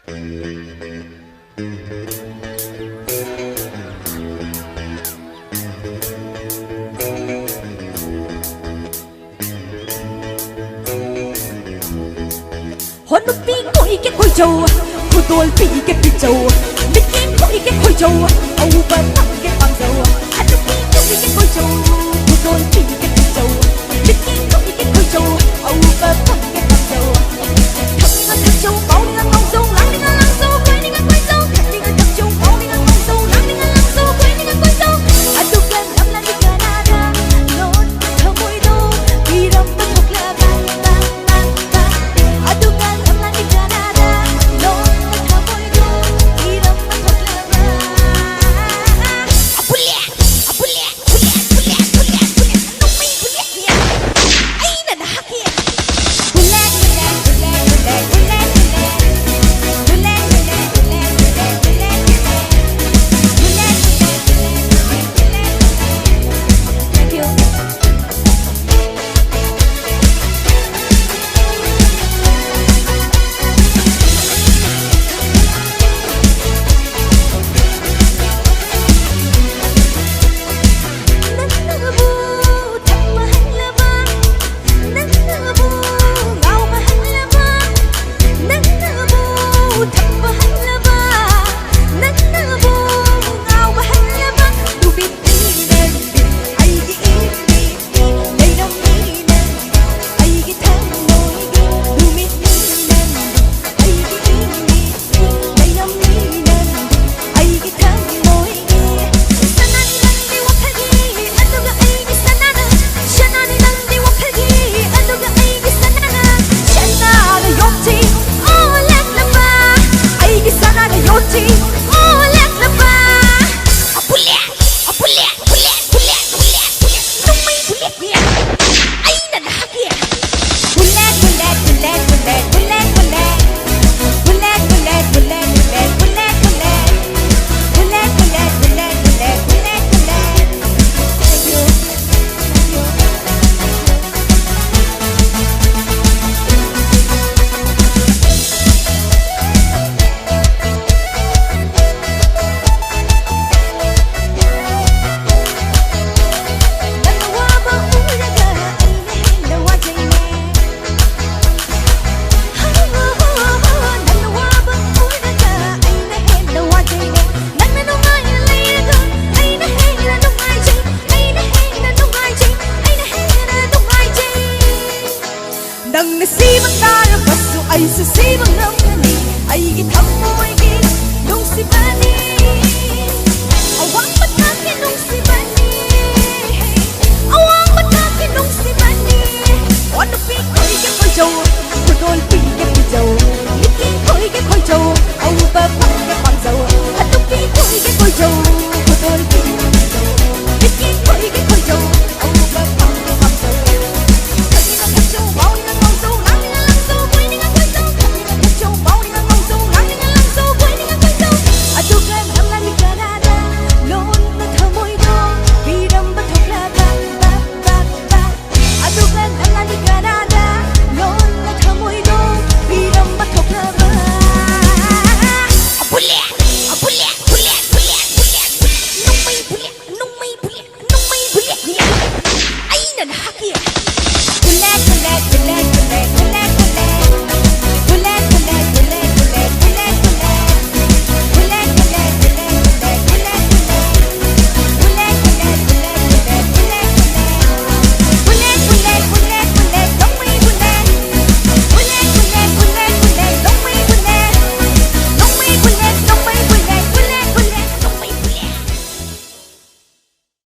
hôn một tí ngồi cái khôi trầu cô tôi bị cái bị trầu biết cái ngồi cái khôi trầu âu vẫn thằng cái bằng dầu hôn một tí ngồi cái khôi trầu cô tôi bị cái bị trầu biết cái ngồi cái khôi trầu âu vẫn thằng